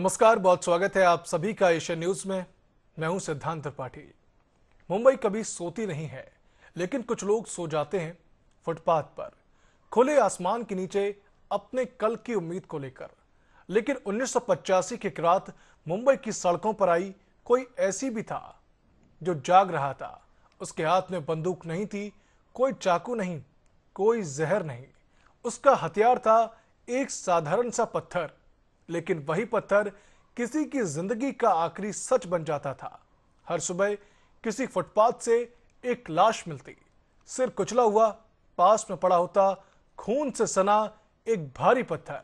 नमस्कार, बहुत स्वागत है आप सभी का एशियन न्यूज में। मैं हूं सिद्धांत त्रिपाठी। मुंबई कभी सोती नहीं है, लेकिन कुछ लोग सो जाते हैं फुटपाथ पर, खुले आसमान के नीचे, अपने कल की उम्मीद को लेकर। लेकिन 1985 की एक रात मुंबई की सड़कों पर आई कोई ऐसी भी था जो जाग रहा था। उसके हाथ में बंदूक नहीं थी, कोई चाकू नहीं, कोई जहर नहीं। उसका हथियार था एक साधारण सा पत्थर, लेकिन वही पत्थर किसी की जिंदगी का आखिरी सच बन जाता था। हर सुबह किसी फुटपाथ से एक लाश मिलती, सिर कुचला हुआ, पास में पड़ा होता खून से सना एक भारी पत्थर।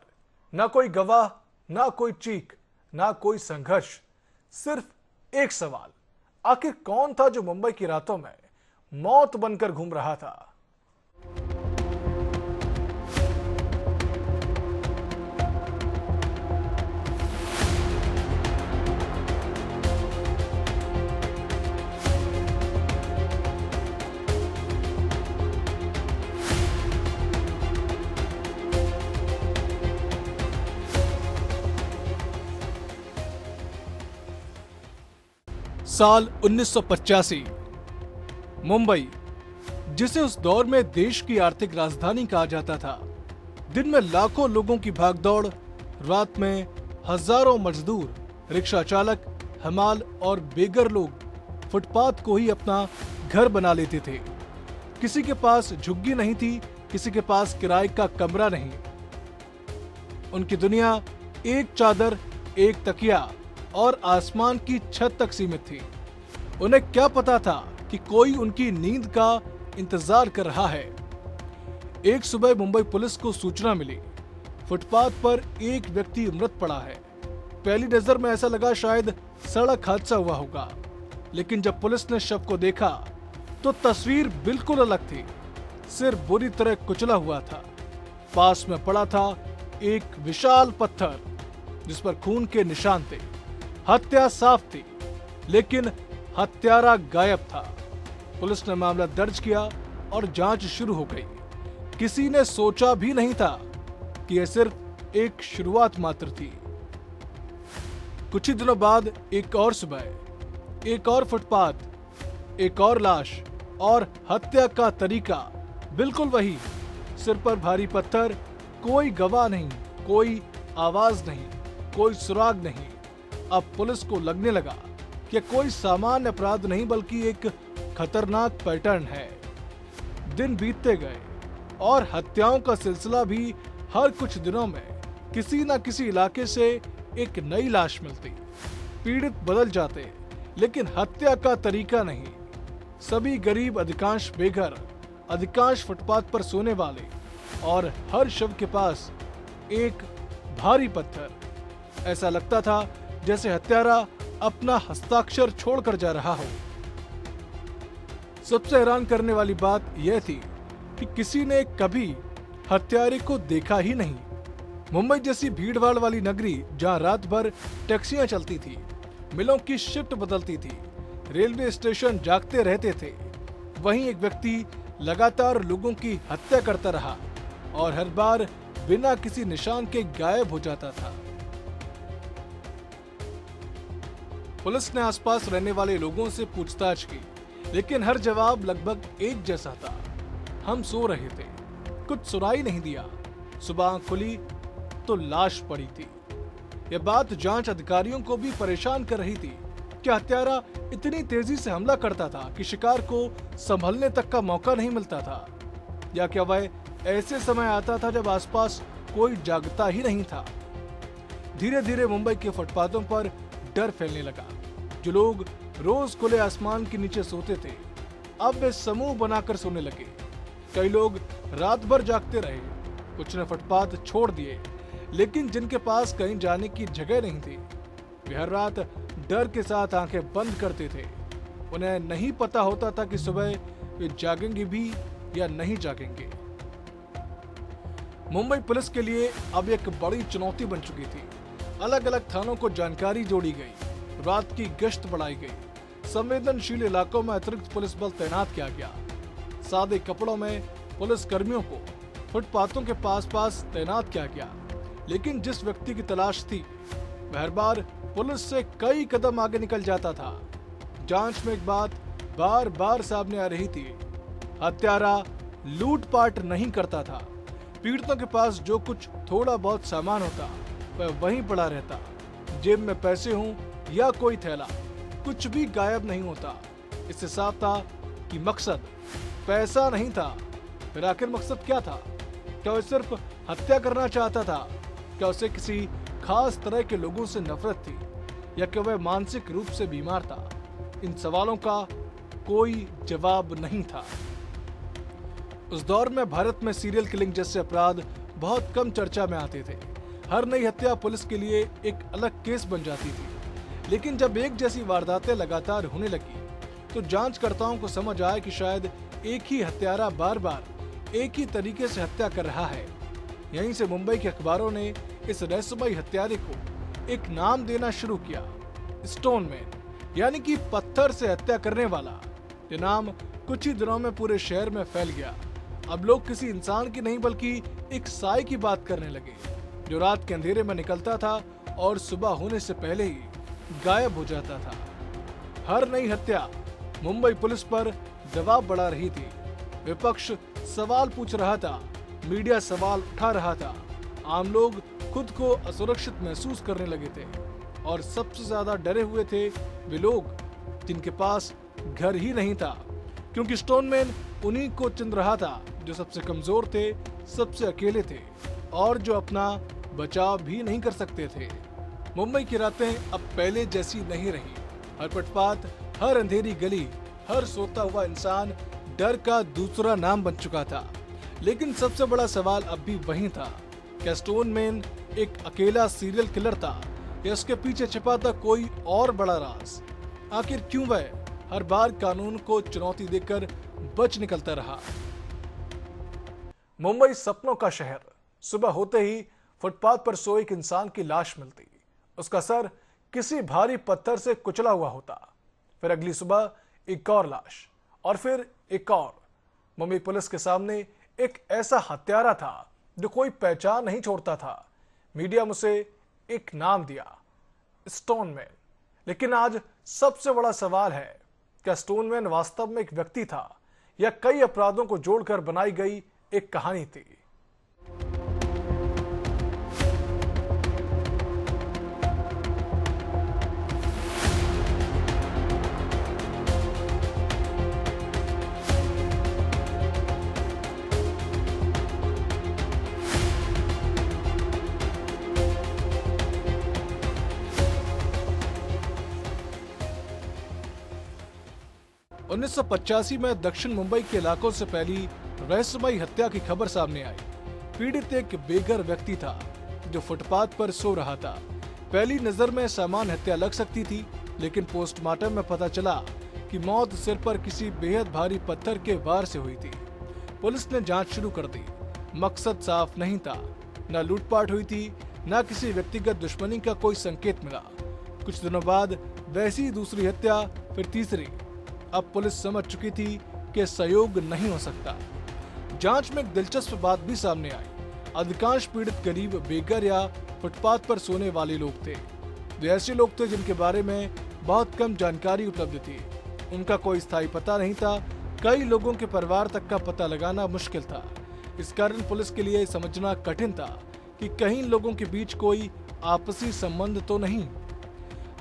ना कोई गवाह, ना कोई चीख, ना कोई संघर्ष, सिर्फ एक सवाल, आखिर कौन था जो मुंबई की रातों में मौत बनकर घूम रहा था। साल 1985। मुंबई, जिसे उस दौर में देश की आर्थिक राजधानी कहा जाता था। दिन में लाखों लोगों की भागदौड़, रात में हजारों मजदूर, रिक्शा चालक, हमाल और बेघर लोग फुटपाथ को ही अपना घर बना लेते थे। किसी के पास झुग्गी नहीं थी, किसी के पास किराए का कमरा नहीं। उनकी दुनिया एक चादर, एक तकिया और आसमान की छत तक सीमित थी। उन्हें क्या पता था कि कोई उनकी नींद का इंतजार कर रहा है। एक सुबह मुंबई पुलिस को सूचना मिली, फुटपाथ पर एक व्यक्ति मृत पड़ा है। पहली नजर में ऐसा लगा शायद सड़क हादसा हुआ होगा, लेकिन जब पुलिस ने शव को देखा तो तस्वीर बिल्कुल अलग थी। सिर बुरी तरह कुचला हुआ था, पास में पड़ा था एक विशाल पत्थर जिस पर खून के निशान थे। हत्या साफ थी, लेकिन हत्यारा गायब था। पुलिस ने मामला दर्ज किया और जांच शुरू हो गई। किसी ने सोचा भी नहीं था कि यह सिर्फ एक शुरुआत मात्र थी। कुछ ही दिनों बाद एक और सुबह, एक और फुटपाथ, एक और लाश, और हत्या का तरीका बिल्कुल वही। सिर पर भारी पत्थर, कोई गवाह नहीं, कोई आवाज नहीं, कोई सुराग नहीं। अब पुलिस को लगने लगा कि कोई सामान्य अपराध नहीं बल्कि एक खतरनाक पैटर्न है। दिन बीतते गए और हत्याओं का सिलसिला भी हर कुछ दिनों में किसी न किसी इलाके से एक नई लाश मिलती। पीड़ित बदल जाते, लेकिन हत्या का तरीका नहीं। सभी गरीब, अधिकांश बेघर, अधिकांश फुटपाथ पर सोने वाले, और हर शव के पास एक भारी पत्थर। ऐसा लगता था जैसे हत्यारा अपना हस्ताक्षर छोड़कर जा रहा हो। सबसे हैरान करने वाली बात यह थी कि किसी ने कभी हत्यारे को देखा ही नहीं। मुंबई जैसी भीड़भाड़ वाली नगरी, जहां रात भर टैक्सियां चलती थी, मिलों की शिफ्ट बदलती थी, रेलवे स्टेशन जागते रहते थे, वहीं एक व्यक्ति लगातार लोगों की हत्या करता रहा और हर बार बिना किसी निशान के गायब हो जाता था। पुलिस ने आसपास रहने वाले लोगों से पूछताछ की, लेकिन हर जवाब लगभग एक जैसा था। हम सो रहे थे, कुछ सुनाई नहीं दिया। सुबह आंख खुली तो लाश पड़ी थी। यह बात जांच अधिकारियों को भी परेशान कर रही थी कि हत्यारा इतनी तेजी से हमला करता था कि शिकार को संभलने तक का मौका नहीं मिलता था, या क्या वह ऐसे समय आता था जब आसपास कोई जागता ही नहीं था। धीरे धीरे मुंबई के फुटपाथों पर डर फैलने लगा। जो लोग रोज खुले आसमान के नीचे सोते थे, अब वे समूह बनाकर सोने लगे। कई लोग रात भर जागते रहे, कुछ ने फुटपाथ छोड़ दिए, लेकिन जिनके पास कहीं जाने की जगह नहीं थी, वे हर रात डर के साथ आंखें बंद करते थे। उन्हें नहीं पता होता था कि सुबह वे जागेंगे भी या नहीं जागेंगे। मुंबई पुलिस के लिए अब एक बड़ी चुनौती बन चुकी थी। अलग अलग थानों को जानकारी जोड़ी गई, रात की गश्त बढ़ाई गई, संवेदनशील इलाकों में अतिरिक्त पुलिस बल तैनात किया गया। सादे कपड़ों में पुलिस कर्मियों को फुटपाथों के पास पास तैनात किया गया। लेकिन जिस व्यक्ति की तलाश थी, वह हर बार पुलिस से कई कदम आगे निकल जाता था। जांच में एक बात बार बार सामने आ रही थी, हत्यारा लूटपाट नहीं करता था। पीड़ितों के पास जो कुछ थोड़ा बहुत सामान होता वह वहीं पड़ा रहता। जेब में पैसे हों या कोई थैला, कुछ भी गायब नहीं होता। इससे साफ था कि मकसद पैसा नहीं था। फिर आखिर मकसद क्या था? क्या वह सिर्फ हत्या करना चाहता था? क्या उसे किसी खास तरह के लोगों से नफरत थी, या क्या वह मानसिक रूप से बीमार था? इन सवालों का कोई जवाब नहीं था। उस दौर में भारत में सीरियल किलिंग जैसे अपराध बहुत कम चर्चा में आते थे। हर नई हत्या पुलिस के लिए एक अलग केस बन जाती थी। लेकिन जब एक जैसी वारदातें लगातार होने लगी तो जांचकर्ताओं को समझ आया कि शायद एक ही हत्यारा बार बार एक ही तरीके से हत्या कर रहा है। यहीं से मुंबई के अखबारों ने इस रहस्यमयी हत्यारे को एक नाम देना शुरू किया, स्टोनमैन, यानी कि पत्थर से हत्या करने वाला। ये नाम कुछ ही दिनों में पूरे शहर में फैल गया। अब लोग किसी इंसान की नहीं बल्कि एक साए की बात करने लगे, जो रात के अंधेरे में निकलता था और सुबह होने से पहले ही गायब हो जाता था। हर नई हत्या मुंबई पुलिस पर दबाव बढ़ा रही थी। विपक्ष सवाल पूछ रहा था, मीडिया सवाल उठा रहा था, आम लोग खुद को असुरक्षित महसूस करने लगे थे और सबसे ज्यादा डरे हुए थे वे लोग जिनके पास घर ही नहीं था, क्योंकि स्टोनमैन उन्हीं को चिन्ह रहा था जो सबसे कमजोर थे, सबसे अकेले थे और जो अपना बचाव भी नहीं कर सकते थे। मुंबई की रातें अब पहले जैसी नहीं रही। हर फुटपाथ, हर अंधेरी गली, हर सोता हुआ इंसान डर का दूसरा नाम बन चुका था। लेकिन सबसे बड़ा सवाल अब भी वही था, क्या स्टोनमैन एक अकेला सीरियल किलर था या उसके पीछे छिपा था कोई और बड़ा राज? आखिर क्यों वह हर बार कानून को चुनौती देकर बच निकलता रहा? मुंबई सपनों का शहर। सुबह होते ही फुटपाथ पर सोए एक इंसान की लाश मिलती। उसका सर किसी भारी पत्थर से कुचला हुआ होता। फिर अगली सुबह एक और लाश और फिर एक और। मुंबई पुलिस के सामने एक ऐसा हत्यारा था जो कोई पहचान नहीं छोड़ता था। मीडिया ने उसे एक नाम दिया, स्टोनमैन। लेकिन आज सबसे बड़ा सवाल है, क्या स्टोनमैन वास्तव में एक व्यक्ति था या कई अपराधों को जोड़कर बनाई गई एक कहानी थी? 1985 में दक्षिण मुंबई के इलाकों से पहली रहस्यमयी हत्या की खबर सामने आई। पीड़ित एक बेघर व्यक्ति था जो फुटपाथ पर सो रहा था। पहली नजर में सामान्य हत्या लग सकती थी, लेकिन पोस्टमार्टम में पता चला कि मौत सिर पर किसी बेहद भारी पत्थर के वार से हुई थी। पुलिस ने जांच शुरू कर दी। मकसद साफ नहीं था, न लूटपाट हुई थी, न किसी व्यक्तिगत दुश्मनी का कोई संकेत मिला। कुछ दिनों बाद वैसी दूसरी हत्या, फिर तीसरी। अब पुलिस समझ चुकी थी कि सहयोग नहीं हो सकता। जांच में एक दिलचस्प बात भी सामने आई। अधिकांश पीड़ित गरीब, बेघर या फुटपाथ पर सोने वाले लोग थे। वे ऐसे लोग थे जिनके बारे में बहुत कम जानकारी उपलब्ध थी। उनका कोई स्थायी पता नहीं था। कई लोगों के परिवार तक का पता लगाना मुश्किल था। इस कारण पुलिस के लिए समझना कठिन था कि कहीं लोगों के बीच कोई आपसी संबंध तो नहीं।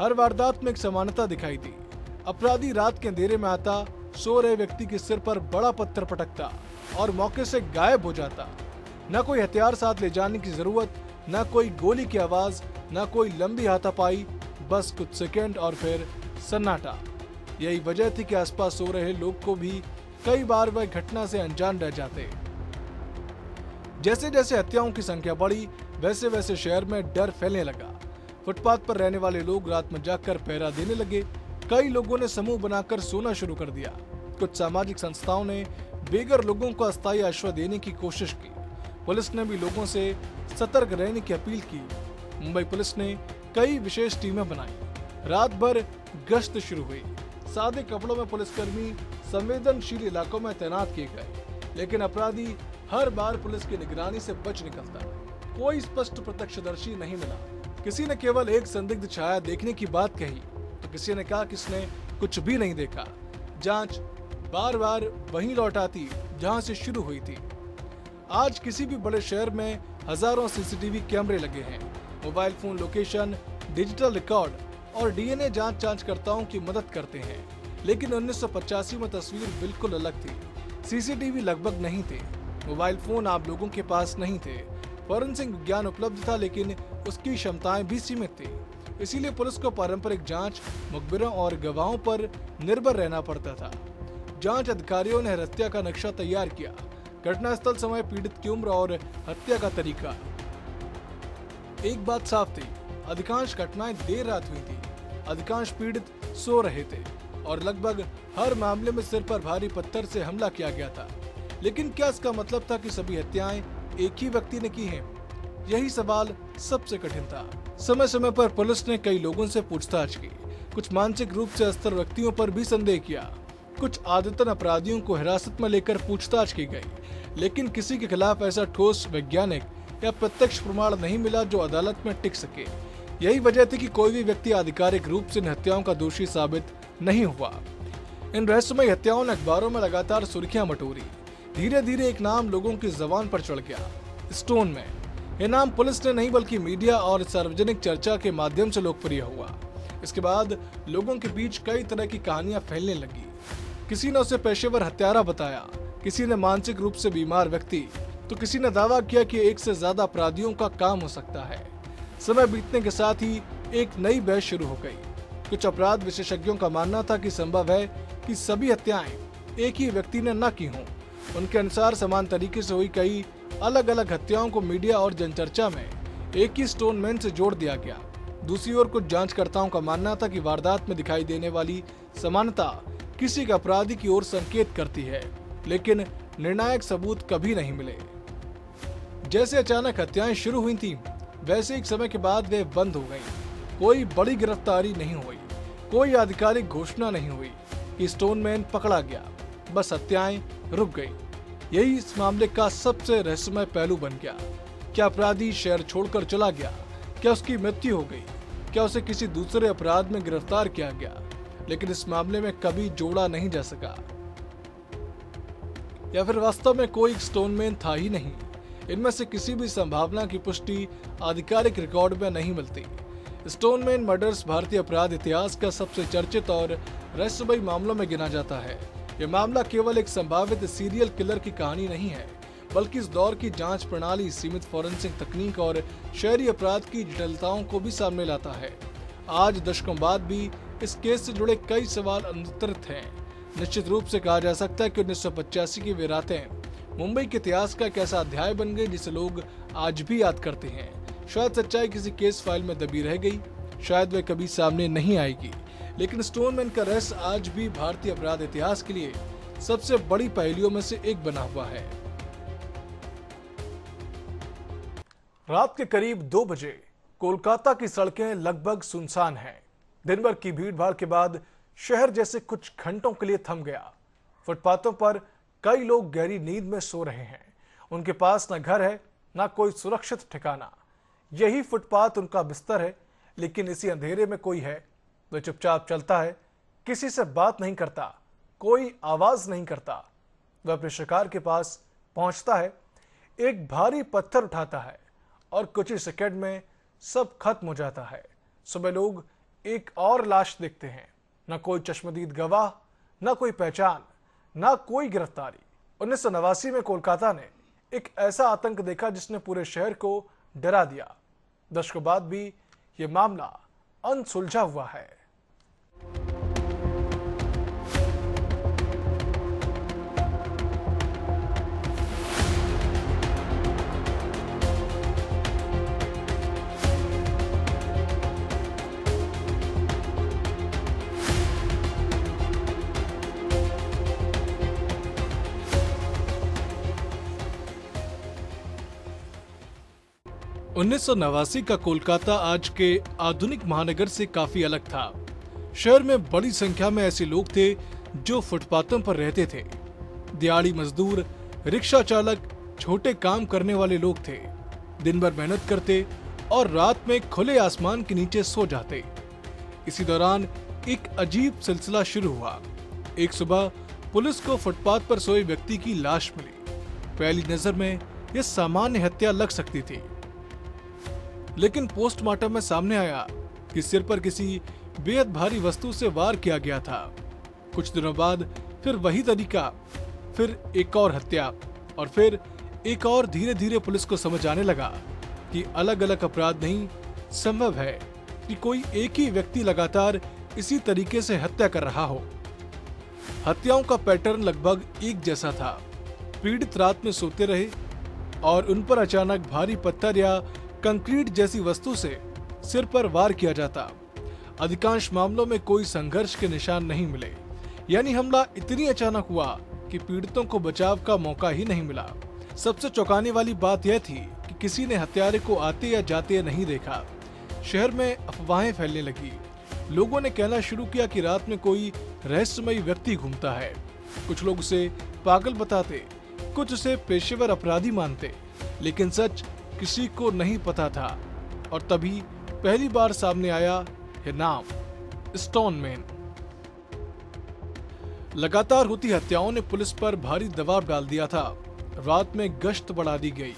हर वारदात में एक समानता दिखाई दी। अपराधी रात के अंधेरे में आता, सो रहे व्यक्ति के सिर पर बड़ा पत्थर पटकता और मौके से गायब हो जाता। न कोई हथियार साथ ले जाने की जरूरत, न कोई गोली की आवाज, न कोई लंबी हाथापाई, बस कुछ सेकंड और फिर सन्नाटा। यही वजह थी कि आसपास सो रहे लोग को भी कई बार वह घटना से अनजान रह जाते। जैसे जैसे हत्याओं की संख्या बढ़ी, वैसे वैसे शहर में डर फैलने लगा। फुटपाथ पर रहने वाले लोग रात में जागकर पहरा देने लगे। कई लोगों ने समूह बनाकर सोना शुरू कर दिया। कुछ सामाजिक संस्थाओं ने बेघर लोगों को अस्थायी आश्रय देने की कोशिश की। पुलिस ने भी लोगों से सतर्क रहने की अपील की। मुंबई पुलिस ने कई विशेष टीमें बनाई। रात भर गश्त शुरू हुई। सादे कपड़ों में पुलिसकर्मी संवेदनशील इलाकों में तैनात किए गए, लेकिन अपराधी हर बार पुलिस की निगरानी से बच निकलता। कोई स्पष्ट प्रत्यक्षदर्शी नहीं मिला किसी ने केवल एक संदिग्ध छाया देखने की बात कही तो किसी ने कहा कि इसने कुछ भी नहीं देखा। जांच बार बार वहीं लौट आती जहां से शुरू हुई थी। आज किसी भी बड़े शहर में हजारों सीसीटीवी कैमरे लगे हैं। Mobile phone location, digital record और डीएनए जांचकर्ताओं की मदद करते हैं। लेकिन 1985 में तस्वीर बिल्कुल अलग थी। सीसीटीवी लगभग नहीं थे, मोबाइल फोन आप लोगों के पास नहीं थे, फॉरेंसिक विज्ञान उपलब्ध था लेकिन उसकी क्षमताएं भी सीमित थी। इसीलिए पुलिस को पारंपरिक जांच, मुखबिरों और गवाहों पर निर्भर रहना पड़ता था। जांच अधिकारियों ने हत्या का नक्शा तैयार किया, घटनास्थल, समय, पीड़ित की उम्र और हत्या का तरीका। एक बात साफ थी, अधिकांश घटनाएं देर रात हुई थी, अधिकांश पीड़ित सो रहे थे और लगभग हर मामले में सिर पर भारी पत्थर से हमला किया गया था। लेकिन क्या इसका मतलब था कि सभी हत्याएं एक ही व्यक्ति ने की हैं? यही सवाल सबसे कठिन था। समय समय पर पुलिस ने कई लोगों से पूछताछ की, कुछ मानसिक रूप से अस्थिर व्यक्तियों पर भी संदेह किया, कुछ आदतन अपराधियों को हिरासत में लेकर पूछताछ की गई, लेकिन किसी के खिलाफ ऐसा ठोस वैज्ञानिक या प्रत्यक्ष प्रमाण नहीं मिला जो अदालत में टिक सके। यही वजह थी कि कोई भी व्यक्ति आधिकारिक रूप से इन हत्याओं का दोषी साबित नहीं हुआ। इन रहस्यमय हत्याओं ने अखबारों में लगातार सुर्खियां बटोरी। धीरे धीरे एक नाम लोगों की जबान पर चढ़ गया, स्टोनमैन। यह नाम पुलिस ने नहीं बल्कि मीडिया और सार्वजनिक चर्चा के माध्यम से लोकप्रिय हुआ। इसके बाद लोगों के बीच कई तरह की कहानियां फैलने लगी। किसी ने उसे पेशेवर हत्यारा बताया, किसी ने मानसिक रूप से बीमार व्यक्ति, तो किसी ने दावा किया कि एक से ज्यादा अपराधियों का काम हो सकता है। समय बीतने के साथ ही एक नई बहस शुरू हो गई। कुछ अपराध विशेषज्ञों का मानना था कि संभव है कि सभी हत्याएं एक ही व्यक्ति ने न की हों। उनके अनुसार समान तरीके से हुई कई अलग अलग हत्याओं को मीडिया और जनचर्चा में एक ही स्टोनमैन से जोड़ दिया गया। दूसरी ओर कुछ जांचकर्ताओं का मानना था कि वारदात में दिखाई देने वाली समानता किसी के अपराधी की ओर संकेत करती है, लेकिन निर्णायक सबूत कभी नहीं मिले। जैसे अचानक हत्याएं शुरू हुई थीं, वैसे एक समय के बाद वे बंद हो गईं। कोई बड़ी गिरफ्तारी नहीं हुई, कोई आधिकारिक घोषणा नहीं हुई कि स्टोनमैन पकड़ा गया, बस हत्याएं रुक गई। यही इस मामले का सबसे रहस्यमय पहलू बन गया। क्या अपराधी शहर छोड़कर चला गया? क्या उसकी मृत्यु हो गई? क्या उसे किसी दूसरे अपराध में गिरफ्तार किया गया? लेकिन इस मामले में कभी जोड़ा नहीं जा सका। या फिर वास्तव में कोई स्टोनमैन था ही नहीं? इनमें से किसी भी संभावना की पुष्टि आधिकारिक रिकॉर्ड में नहीं मिलती। स्टोनमैन मर्डर्स भारतीय अपराध इतिहास का सबसे चर्चित और रहस्यमय मामलों में गिना जाता है। यह मामला केवल एक संभावित सीरियल किलर की कहानी नहीं है, बल्कि इस दौर की जांच प्रणाली, सीमित फॉरेंसिक तकनीक और शहरी अपराध की जटिलताओं को भी सामने लाता है। आज दशकों बाद भी इस केस से जुड़े कई सवाल अनुत्तरित हैं। निश्चित रूप से कहा जा सकता है कि 1985 की वे रातें मुंबई के इतिहास का एक ऐसा अध्याय बन गई जिसे लोग आज भी याद करते हैं। शायद सच्चाई किसी केस फाइल में दबी रह गई, शायद वे कभी सामने नहीं आएगी, लेकिन स्टोनमैन का रहस्य आज भी भारतीय अपराध इतिहास के लिए सबसे बड़ी पहेलियों में से एक बना हुआ है। रात के करीब 2 बजे कोलकाता की सड़कें लगभग सुनसान हैं। दिन भर की भीड़भाड़ के बाद शहर जैसे कुछ घंटों के लिए थम गया। फुटपाथों पर कई लोग गहरी नींद में सो रहे हैं। उनके पास न घर है, न कोई सुरक्षित ठिकाना। यही फुटपाथ उनका बिस्तर है, लेकिन इसी अंधेरे में कोई है। वह चुपचाप चलता है, किसी से बात नहीं करता, कोई आवाज नहीं करता। वह अपने शिकार के पास पहुंचता है, एक भारी पत्थर उठाता है और कुछ ही सेकंड में सब खत्म हो जाता है। सुबह लोग एक और लाश देखते हैं। न कोई चश्मदीद गवाह, न कोई पहचान, न कोई गिरफ्तारी। 1989 में कोलकाता ने एक ऐसा आतंक देखा जिसने पूरे शहर को डरा दिया। दशकों बाद भी ये मामला अनसुलझा हुआ है। 1989 का कोलकाता आज के आधुनिक महानगर से काफी अलग था। शहर में बड़ी संख्या में ऐसे लोग थे जो फुटपाथों पर रहते थे। दिहाड़ी मजदूर, रिक्शा चालक, छोटे काम करने वाले लोग थे। दिन भर मेहनत करते और रात में खुले आसमान के नीचे सो जाते। इसी दौरान एक अजीब सिलसिला शुरू हुआ। एक सुबह पुलिस को फुटपाथ पर सोए व्यक्ति की लाश मिली। पहली नजर में यह सामान्य हत्या लग सकती थी, लेकिन पोस्टमार्टम में सामने आया कि सिर पर किसी बेहद भारी वस्तु से वार किया गया था। कुछ दिनों बाद फिर वही तरीका, फिर एक और हत्या और फिर एक और। धीरे धीरे पुलिस को समझ आने लगा कि अलग अलग अपराध नहीं, संभव है कि कोई एक ही व्यक्ति लगातार इसी तरीके से हत्या कर रहा हो। हत्याओं का पैटर्न लगभग एक जैसा था। पीड़ित रात में सोते रहे और उन पर अचानक भारी पत्थर या कंक्रीट जैसी वस्तु से सिर पर वार किया जाता। अधिकांश मामलों में कोई संघर्ष के निशान नहीं मिले, यानी हमला इतनी अचानक हुआ कि पीड़ितों को बचाव का मौका ही नहीं मिला। सबसे चौंकाने वाली बात यह थी कि किसी ने हत्यारे को आते या जाते नहीं देखा। शहर में अफवाहें फैलने लगी। लोगों ने कहना शुरू किया कि रात में कोई रहस्यमयी व्यक्ति घूमता है। कुछ लोग उसे पागल बताते, कुछ उसे पेशेवर अपराधी मानते, लेकिन सच किसी को नहीं पता था। और तभी पहली बार सामने आया यह नाम, स्टोनमैन। लगातार होती हत्याओं ने पुलिस पर भारी दबाव डाल दिया था। रात में गश्त बढ़ा दी गई,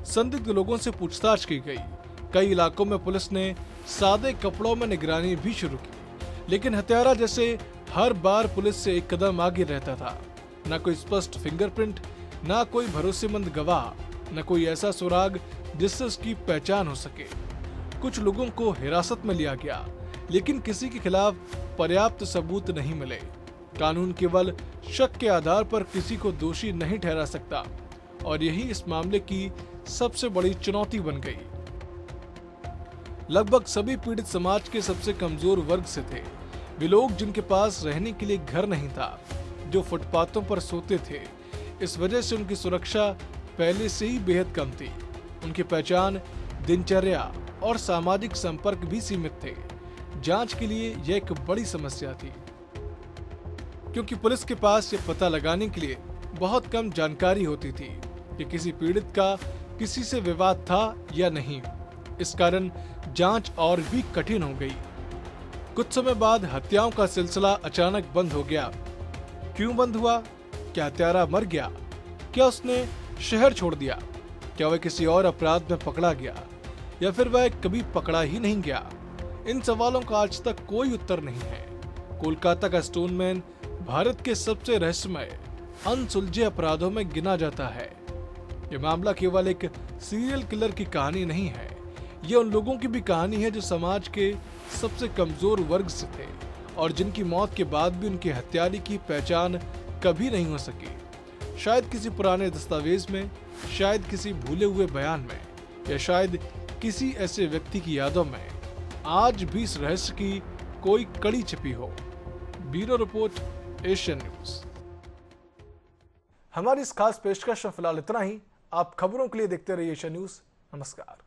संदिग्ध लोगों से पूछताछ की गई। कई इलाकों में पुलिस ने सादे कपड़ों में निगरानी भी शुरू की, लेकिन हत्यारा जैसे हर बार पुलिस से एक कदम आगे रहता था। न कोई स्पष्ट फिंगरप्रिंट, न कोई भरोसेमंद गवाह, न कोई ऐसा सुराग जिससे उसकी पहचान हो सके। कुछ लोगों को हिरासत में लिया गया, लेकिन किसी के खिलाफ पर्याप्त सबूत नहीं मिले। कानून केवल शक के आधार पर किसी को दोषी नहीं ठहरा सकता, और यही इस मामले की सबसे बड़ी चुनौती बन गई। लगभग सभी पीड़ित समाज के सबसे कमजोर वर्ग से थे। वे लोग जिनके पास रहने के लिए घर नहीं था, जो फुटपाथों पर सोते थे। इस वजह से उनकी सुरक्षा पहले से ही बेहद कम थी। उनकी पहचान, दिनचर्या और सामाजिक संपर्क भी सीमित थे। जांच के लिए यह एक बड़ी समस्या थी, क्योंकि पुलिस के पास यह पता लगाने के लिए बहुत कम जानकारी होती थी कि किसी पीड़ित का किसी से विवाद था या नहीं। इस कारण जांच और भी कठिन हो गई। कुछ समय बाद हत्याओं का सिलसिला अचानक बंद हो गया। क्यों बंद हुआ? क्या हत्यारा मर गया? क्या उसने शहर छोड़ दिया? क्या वह किसी और अपराध में पकड़ा गया, या फिर वह कभी पकड़ा ही नहीं गया? इन सवालों का आज तक कोई उत्तर नहीं है। कोलकाता का स्टोनमैन भारत के सबसे रहस्यमय, अनसुलझे अपराधों में गिना जाता है। यह मामला केवल एक सीरियल किलर की कहानी नहीं है, यह उन लोगों की भी कहानी है जो समाज के सबसे कमजोर वर्ग से थे और जिनकी मौत के बाद भी उनके हत्यारे की पहचान कभी नहीं हो सकी। शायद किसी पुराने दस्तावेज में, शायद किसी भूले हुए बयान में, या शायद किसी ऐसे व्यक्ति की यादों में आज भी इस रहस्य की कोई कड़ी छिपी हो। Bureau report, Asian news. हमारी इस खास पेशकश में फिलहाल इतना ही। आप खबरों के लिए देखते रहिए एशियन न्यूज। नमस्कार।